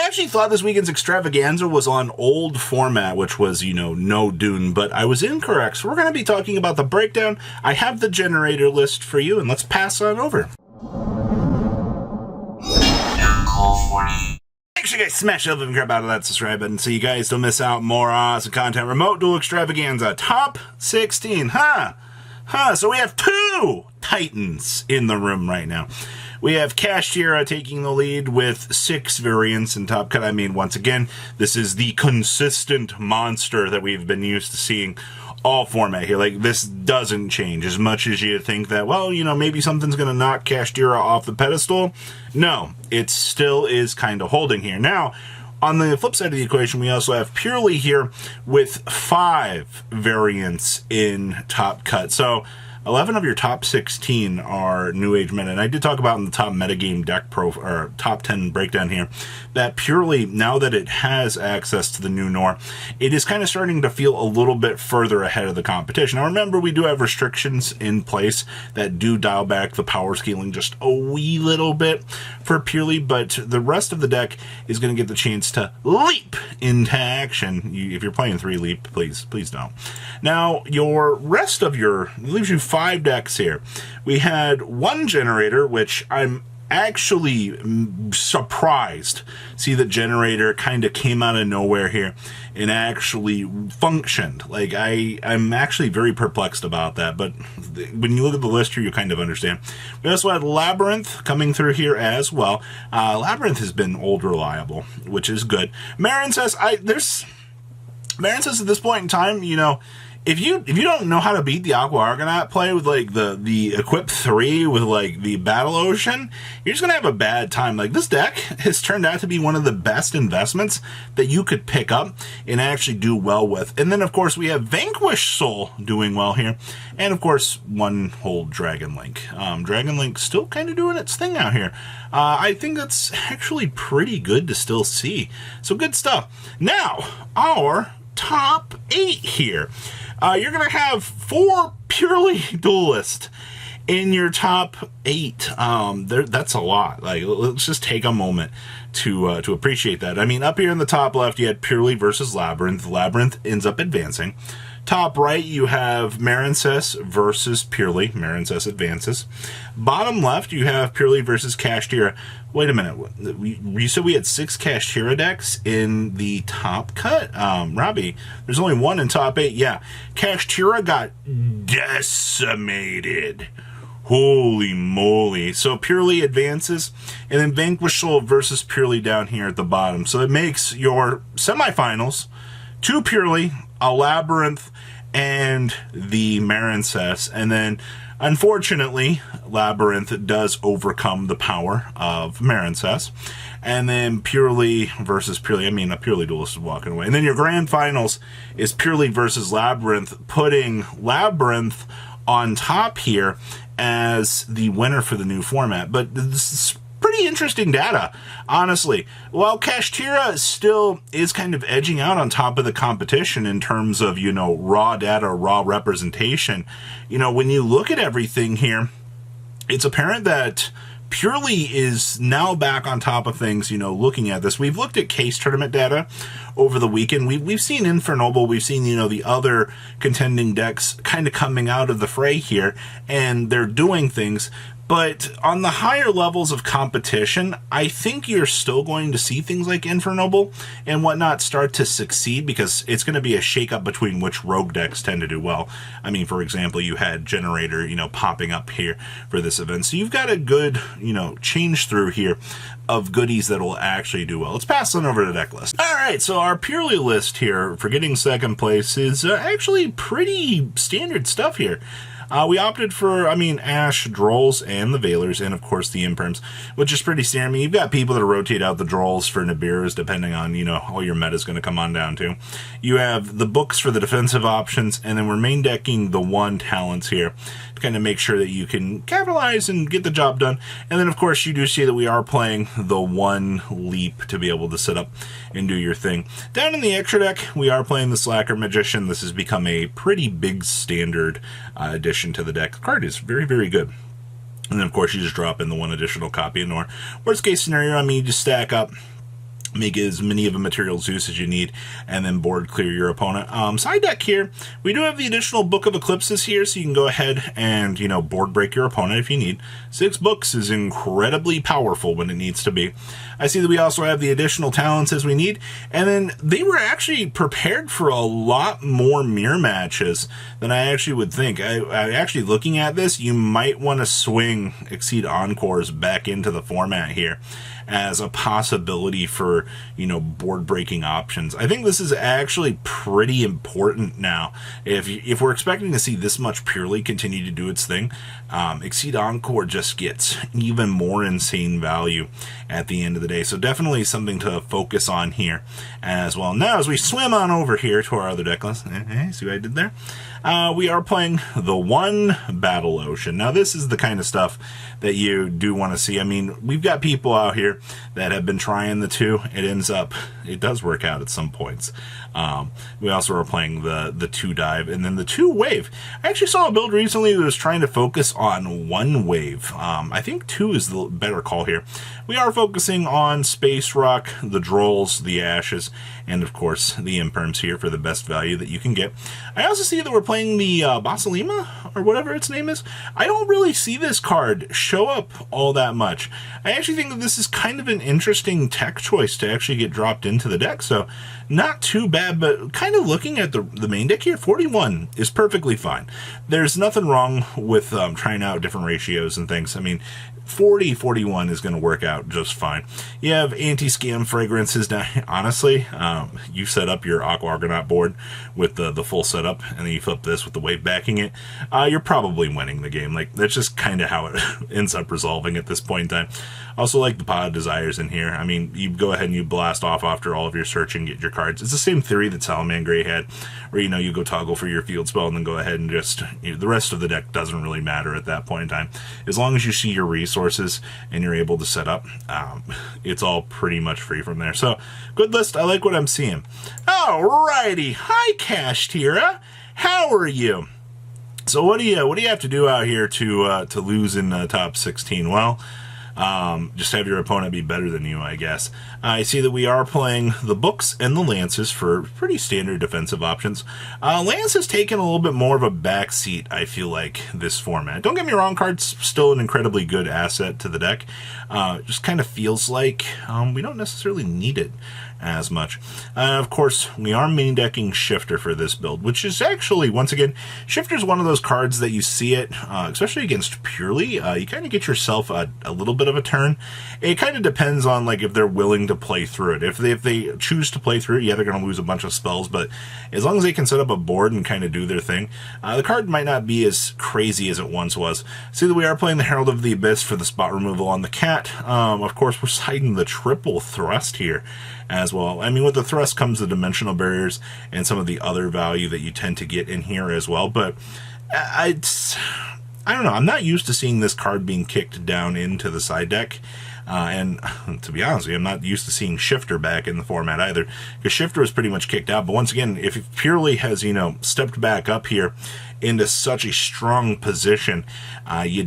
actually thought this weekend's Extravaganza was on old format, which was, no Dune, but I was incorrect. So we're going to be talking about the breakdown. I have the generator list for you, and let's pass on over. Make sure you guys smash the grab out of that subscribe button so you guys don't miss out more awesome content. Remote Duel Extravaganza, top 16, so we have two Titans in the room right now. We have Kashtira taking the lead with 6 variants in Top Cut. I mean, once again, this is the consistent monster that we've been used to seeing all format here. Like, this doesn't change as much as you think that, well, maybe something's going to knock Kashtira off the pedestal. No, it still is kind of holding here. Now, on the flip side of the equation, we also have Purely here with 5 variants in Top Cut. So 11 of your top 16 are New Age meta, and I did talk about in the top metagame deck or top 10 breakdown here that Purely, now that it has access to the new Nor, it is kind of starting to feel a little bit further ahead of the competition. Now remember, we do have restrictions in place that do dial back the power scaling just a wee little bit for Purely, but the rest of the deck is going to get the chance to leap into action. If you're playing 3 leap, please don't. Now, your rest of leaves you 5 decks here. We had 1 generator, which I'm actually surprised. See, the generator kind of came out of nowhere here and actually functioned. Like, I'm actually very perplexed about that, but when you look at the list here, you kind of understand. We also had Labyrinth coming through here as well. Labyrinth has been old reliable, which is good. Marin says, at this point in time, if you don't know how to beat the Aqua Argonaut play with like the Equip 3 with like the Battle Ocean, you're just gonna have a bad time. Like, this deck has turned out to be one of the best investments that you could pick up and actually do well with. And then of course we have Vanquish Soul doing well here, and of course one whole Dragon Link. Dragon Link still kind of doing its thing out here. I think that's actually pretty good to still see. So good stuff. Now our top 8 here. You're going to have 4 Purely Duelist in your top 8. That's a lot. Like, let's just take a moment to appreciate that. I mean, up here in the top left, you had Purely versus Labyrinth. Labyrinth ends up advancing. Top right, you have Marincess versus Purely. Marincess advances. Bottom left, you have Purely versus Kashtira. Wait a minute. You said we had 6 Kashtira decks in the top cut? Robbie, there's only 1 in top 8. Yeah, Kashtira got decimated. Holy moly. So Purely advances, and then Vanquish Soul versus Purely down here at the bottom. So it makes your semifinals 2 Purely, a Labyrinth, and the Marincess. And then, unfortunately, Labyrinth does overcome the power of Marincess. And then Purely versus Purely. I mean, a Purely Duelist is walking away. And then your grand finals is Purely versus Labyrinth, putting Labyrinth on top here as the winner for the new format. But this is pretty interesting data, honestly. While Kashtira still is kind of edging out on top of the competition in terms of, raw data, raw representation, when you look at everything here, it's apparent that Purely is now back on top of things, looking at this. We've looked at case tournament data over the weekend. We've seen Infernoble, we've seen, the other contending decks kind of coming out of the fray here, and they're doing things. But on the higher levels of competition, I think you're still going to see things like Infernoble and whatnot start to succeed, because it's going to be a shakeup between which rogue decks tend to do well. I mean, for example, you had Generator, popping up here for this event. So you've got a good, change through here of goodies that will actually do well. Let's pass on over to the deck list. All right, so our Purely list here for getting second place is actually pretty standard stuff here. We opted for, Ash, Drolls, and the Veilers, and of course the Imperms, which is pretty standard. I mean, you've got people that rotate out the Drolls for Nibiru's, depending on, all your meta is going to come on down to. You have the books for the defensive options, and then we're main decking the 1 talents here to kind of make sure that you can capitalize and get the job done. And then, of course, you do see that we are playing the 1 leap to be able to sit up and do your thing. Down in the extra deck, we are playing the Slacker Magician. This has become a pretty big standard addition to the deck. The card is very, very good. And then, of course, you just drop in the 1 additional copy of Nor. Worst case scenario, you just stack up make as many of a materials use as you need, and then board clear your opponent. Side deck here, we do have the additional Book of Eclipses here, so you can go ahead and, board break your opponent if you need. 6 books is incredibly powerful when it needs to be. I see that we also have the additional talents as we need, and then they were actually prepared for a lot more mirror matches than I actually would think. I actually, looking at this, you might want to swing Exceed Encores back into the format here as a possibility for, board breaking options. I think this is actually pretty important now. If we're expecting to see this much purely continue to do its thing, Exceed Encore just gets even more insane value at the end of the day. So definitely something to focus on here as well. Now, as we swim on over here to our other deck list, see what I did there? We are playing the One Battle Ocean. Now, this is the kind of stuff that you do want to see. I mean, we've got people out here that have been trying the 2. It does work out at some points. We also are playing the 2 dive and then the 2 wave. I actually saw a build recently that was trying to focus on 1 wave. I think 2 is the better call here. We are focusing on Space Rock, the Drolls, the Ashes, and of course the Imperms here for the best value that you can get. I also see that we're playing the Basalima, or whatever its name is. I don't really see this card show up all that much. I actually think that this is kind of an interesting tech choice to actually get dropped into the deck, so not too bad, but kind of looking at the main deck here, 41 is perfectly fine. There's nothing wrong with trying out different ratios and things. I mean, 40-41 is going to work out just fine. You have anti-scam fragrances now. Honestly, you set up your Aqua Argonaut board with the full setup, and then you flip this with the wave backing it. You're probably winning the game. Like, that's just kind of how it ends up resolving at this point in time. Also, like the Pot of Desires in here. I mean, you go ahead and you blast off after all of your searching, get your cards. It's the same theory that Salamangreat had, where, you go toggle for your field spell and then go ahead and just, the rest of the deck doesn't really matter at that point in time. As long as you see your resources and you're able to set up, it's all pretty much free from there. So, good list. I like what I'm seeing. Alrighty. Hi, Kashtira. How are you? So what do you have to do out here to lose in top 16? Well, just have your opponent be better than you, I guess. I see that we are playing the books and the lances for pretty standard defensive options. Lance has taken a little bit more of a backseat, I feel like, this format. Don't get me wrong, card's still an incredibly good asset to the deck. It just kind of feels like we don't necessarily need it as much. Of course, we are main decking Shifter for this build, which is actually, once again, Shifter is one of those cards that you see it, especially against Purely, you kind of get yourself a little bit of a turn. It kind of depends on, like, if they're willing to play through it. If they choose to play through it, yeah, they're going to lose a bunch of spells, but as long as they can set up a board and kind of do their thing, the card might not be as crazy as it once was. See that we are playing the Herald of the Abyss for the spot removal on the cat. Of course, we're siding the triple thrust here as well. I mean, with the thrust comes the dimensional barriers and some of the other value that you tend to get in here as well, but I don't know. I'm not used to seeing this card being kicked down into the side deck. And to be honest with you, I'm not used to seeing Shifter back in the format either, because Shifter is pretty much kicked out. But once again, if it purely has, stepped back up here into such a strong position, you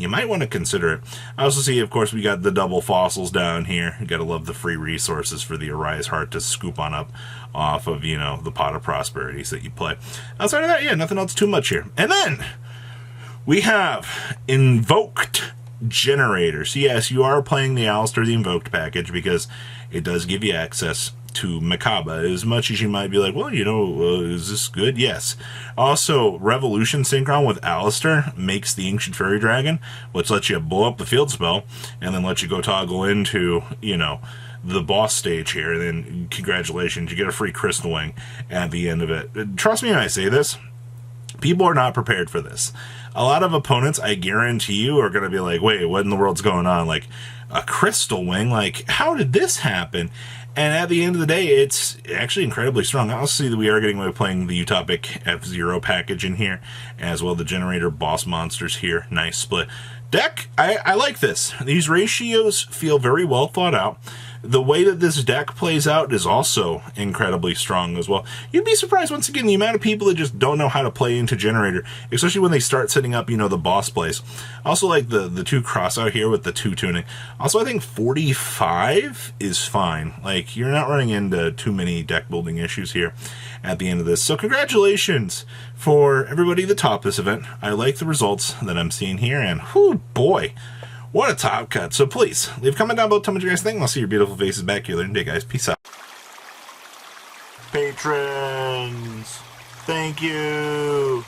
might want to consider it. I also see, of course, we got the double fossils down here. You gotta love the free resources for the Arise Heart to scoop on up off of, the Pot of Prosperities that you play. Outside of that, yeah, nothing else too much here. And then we have Invoked Generators. Yes, you are playing the Alistair the Invoked package because it does give you access to Makaba. As much as you might be like, well, is this good? Yes. Also, Revolution Synchron with Alistair makes the Ancient Fairy Dragon, which lets you blow up the field spell and then let you go toggle into, the boss stage here. And then, congratulations, you get a free Crystal Wing at the end of it. Trust me when I say this, people are not prepared for this. A lot of opponents, I guarantee you, are going to be like, wait, what in the world's going on? Like, a Crystal Wing? Like, how did this happen? And at the end of the day, it's actually incredibly strong. I also see that we are getting away with playing the Utopic F-Zero package in here, as well the Generator boss monsters here. Nice split. Deck, I like this. These ratios feel very well thought out. The way that this deck plays out is also incredibly strong as well. You'd be surprised, once again, the amount of people that just don't know how to play into Generator, especially when they start setting up, the boss plays. Also, like the 2 cross out here with the 2 tuning. Also, I think 45 is fine. Like, you're not running into too many deck building issues here at the end of this. So congratulations for everybody that topped this event. I like the results that I'm seeing here, and whoo boy, what a top cut. So please, leave a comment down below, tell me what you guys think. I'll see your beautiful faces back here later today, guys. Peace out. Patrons, thank you.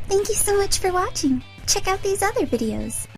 Thank you so much for watching. Check out these other videos.